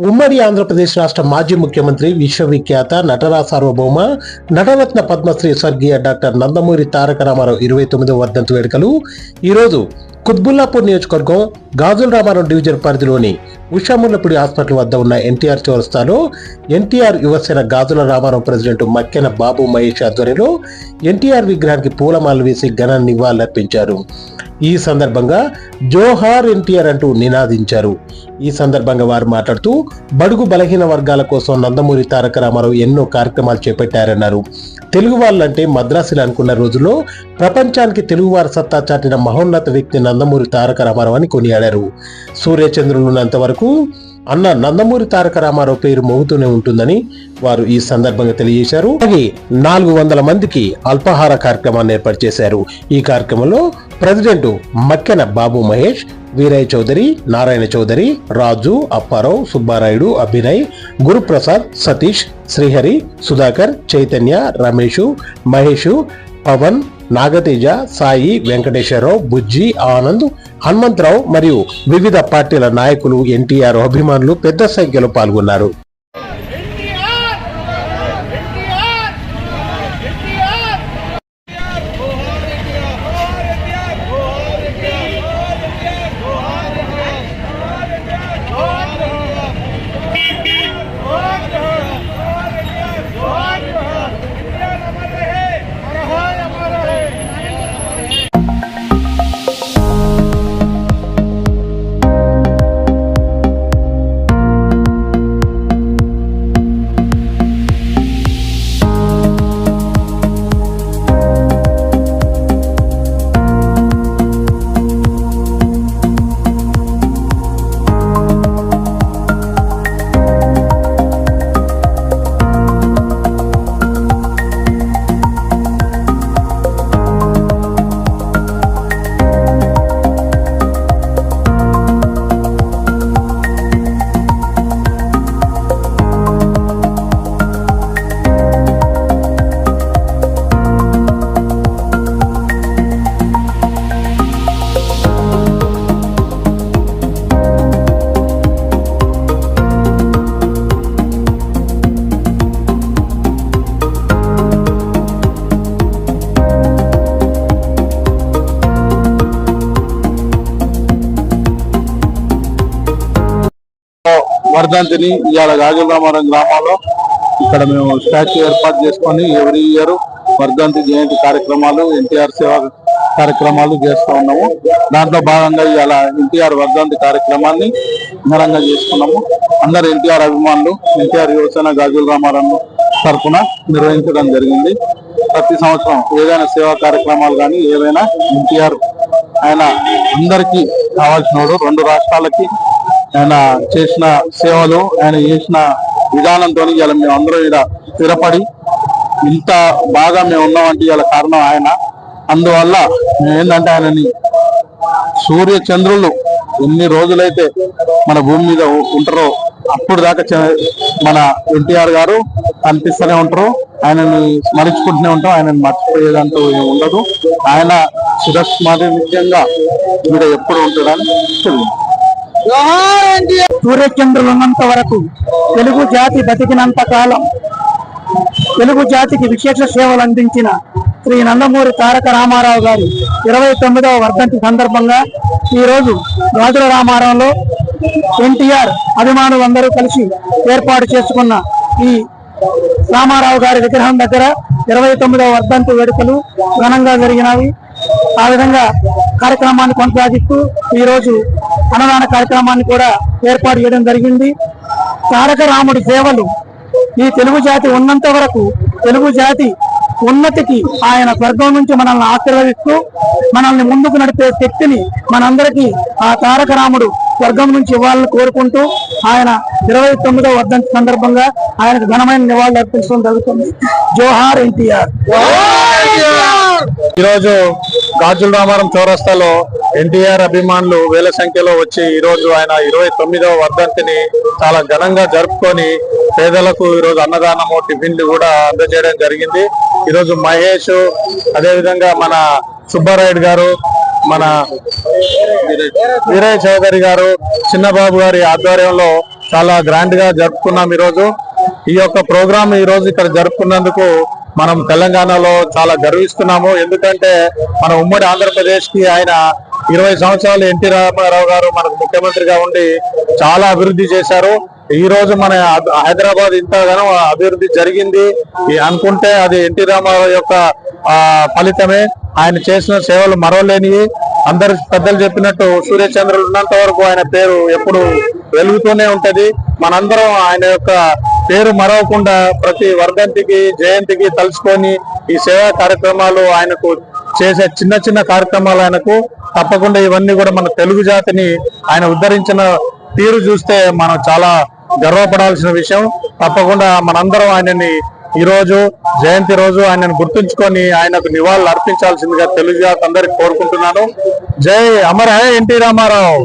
ఉమ్మడి ఆంధ్రప్రదేశ్ రాష్ట్ర మాజీ ముఖ్యమంత్రి విశ్వవిఖ్యాత నటరా సార్వభౌమ నటరత్న పద్మశ్రీ స్వర్గీయ డాక్టర్ నందమూరి తారక రామారావు 29వ వర్ధంతి వేడుకలు ఈరోజు కుత్బుల్లాపూర్ నియోజకవర్గం గాజుల రామారావు డివిజన్ పరిధిలోని ఉషాముల్లపూడి హాస్పిటల్ వద్ద ఉన్న ఎన్టీఆర్ చౌరస్తాలో ఎన్టీఆర్ యువసేన గాజుల రామారావు ప్రెసిడెంట్ మక్కెన బాబు మహేష్ ఆధ్వర్యంలో ఎన్టీఆర్ విగ్రహానికి పూలమాలలు వేసి ఘన నివాళులర్పించారు. ఈ సందర్భంగా జోహార్ ఎన్టీఆర్ అంటూ నినాదించారు. ఈ సందర్భంగా వారు మాట్లాడుతూ బడుగు బలహీన వర్గాల కోసం నందమూరి తారక రామారావు ఎన్నో కార్యక్రమాలు చేపట్టారన్నారు. తెలుగు వాళ్ళంటే మద్రాసులు అనుకున్న రోజుల్లో ప్రపంచానికి తెలుగువారి సత్తా చాటిన మహోన్నత వ్యక్తి నందమూరి తారక రామారావు అని కొనియాడారు. సూర్యచంద్రులు ఉన్నంత వరకు అన్న నందమూరి తారక రామారావు పేరు మోగుతూనే ఉంటుందని వారు ఈ సందర్భంగా తెలియజేశారు. అలాగే 400 మందికి అల్పాహార కార్యక్రమాన్ని ఏర్పాటు చేశారు. ఈ కార్యక్రమంలో ప్రెసిడెంట్ మక్కెన బాబు మహేష్, వీరయ్య చౌదరి, నారాయణ చౌదరి, రాజు, అప్పారావు, సుబ్బారాయుడు, అభినయ్, గురుప్రసాద్, సతీష్, శ్రీహరి, సుధాకర్, చైతన్య, రమేష్, మహేష్, పవన్, నాగతేజ, సాయి, వెంకటేశ్వరరావు, బుజ్జి, ఆనంద్, హనుమంతరావు మరియు వివిధ పార్టీల నాయకులు, ఎన్టీఆర్ అభిమానులు పెద్ద సంఖ్యలో పాల్గొన్నారు. వర్ధంతిని ఇవాళ గాజుల రామారావు గ్రామంలో ఇక్కడ మేము స్టాచ్యూ ఏర్పాటు చేసుకొని ఎవ్రీ ఇయర్ వర్ధంతి జయంతి కార్యక్రమాలు, ఎన్టీఆర్ సేవా కార్యక్రమాలు చేస్తూ ఉన్నాము. దాంట్లో భాగంగా ఇవాళ ఎన్టీఆర్ వర్ధంతి కార్యక్రమాన్ని ఘనంగా చేసుకున్నాము. అందరు ఎన్టీఆర్ అభిమానులు ఎన్టీఆర్ యువసేన గాజుల రామారావు తరఫున నిర్వహించడం జరిగింది. ప్రతి సంవత్సరం ఏదైనా సేవా కార్యక్రమాలు కానీ ఏదైనా ఎన్టీఆర్ ఆయన అందరికీ కావాల్సినోడు. 2 రాష్ట్రాలకి ఆయన చేసిన సేవలు, ఆయన చేసిన విధానంతో ఇలా మేము అందరం ఇలా స్థిరపడి ఇంత బాగా మేము ఉన్నామంటే ఇలా కారణం ఆయన. అందువల్ల మేము ఏంటంటే ఆయనని సూర్య చంద్రులు ఎన్ని రోజులైతే మన భూమి మీద ఉంటారో అప్పుడు దాకా మన ఎన్టీఆర్ గారు కనిపిస్తూనే ఉంటారు. ఆయనని స్మరించుకుంటూనే ఉంటాం. ఆయనని మర్చిపోయేదంటూ ఉండదు. ఆయన సురస్మరణీయంగా మీరు ఎప్పుడు ఉంటాడని తెలియదు. సూర్యచంద్రులు ఉన్నంత వరకు, తెలుగు జాతి బతికినంత కాలం తెలుగు జాతికి విశేష సేవలు అందించిన శ్రీ నందమూరి తారక రామారావు గారి 29వ వర్ధంతి సందర్భంగా ఈరోజు గాజుల రామారావులో ఎన్టీఆర్ అభిమానులందరూ కలిసి ఏర్పాటు చేసుకున్న ఈ రామారావు గారి విగ్రహం దగ్గర 29వ వర్ధంతి వేడుకలు ఘనంగా జరిగినవి. ఆ విధంగా కార్యక్రమాన్ని కొనసాగిస్తూ ఈరోజు అన్నదాన కార్యక్రమాన్ని కూడా ఏర్పాటు చేయడం జరిగింది. తారక రాముడి సేవలు ఈ తెలుగు జాతి ఉన్నంత వరకు తెలుగు జాతి ఉన్నతికి ఆయన స్వర్గం నుంచి మనల్ని ఆశీర్వదిస్తూ మనల్ని ముందుకు నడిపే శక్తిని మనందరికీ ఆ తారక రాముడు స్వర్గం నుంచి ఇవ్వాలని కోరుకుంటూ ఆయన 29వ వర్ధంతి సందర్భంగా ఆయనకు ఘనమైన నివాళులు అర్పించడం జరుగుతుంది. జోహార్ ఎన్టీఆర్. ఈరోజు గాజుల రామారావు చౌరస్తాలో ఎన్టీఆర్ అభిమానులు వేల సంఖ్యలో వచ్చి ఈరోజు ఆయన 29వ వర్ధంతిని చాలా ఘనంగా జరుపుకొని పేదలకు ఈరోజు అన్నదానము, టిఫిన్లు కూడా అందజేయడం జరిగింది. ఈరోజు మహేష్, అదేవిధంగా మన సుబ్బారాయుడు గారు, మన వీరయ్య చౌదరి గారు, చిన్నబాబు గారి ఆధ్వర్యంలో చాలా గ్రాండ్ గా జరుపుకున్నాం ఈరోజు. ఈ యొక్క ప్రోగ్రామ్ ఈ రోజు ఇక్కడ జరుపుకున్నందుకు మనం తెలంగాణలో చాలా గర్విస్తున్నాము. ఎందుకంటే మన ఉమ్మడి ఆంధ్రప్రదేశ్ కి ఆయన 20 సంవత్సరాలు ఎన్టీ రామారావు గారు మనకు ముఖ్యమంత్రిగా ఉండి చాలా అభివృద్ధి చేశారు. ఈ రోజు మన హైదరాబాద్ ఇంతగానో అభివృద్ధి జరిగింది అనుకుంటే అది ఎన్టీ రామారావు యొక్క ఫలితమే. ఆయన చేసిన సేవలు మరవలేనివి. అందరు పెద్దలు చెప్పినట్టు సూర్యచంద్రులు ఉన్నంత వరకు ఆయన పేరు ఎప్పుడు వెలుగుతూనే ఉంటది. మనందరం ఆయన యొక్క పేరు మరవకుండా ప్రతి వర్ధంతికి జయంతికి తలుచుకొని ఈ సేవా కార్యక్రమాలు ఆయనకు చేసే చిన్న చిన్న కార్యక్రమాలు ఆయనకు తప్పకుండా ఇవన్నీ కూడా మన తెలుగు జాతిని ఆయన ఉద్ధరించిన తీరు చూస్తే మనం చాలా గర్వపడాల్సిన విషయం. తప్పకుండా మనందరం ఆయనని ఈ రోజు జయంతి రోజు ఆయనను గుర్తుంచుకొని ఆయనకు నివాళులు అర్పించాల్సిందిగా తెలుగు జాతి అందరికి కోరుకుంటున్నాను. జై అమర్ హై ఎన్టీ రామారావు.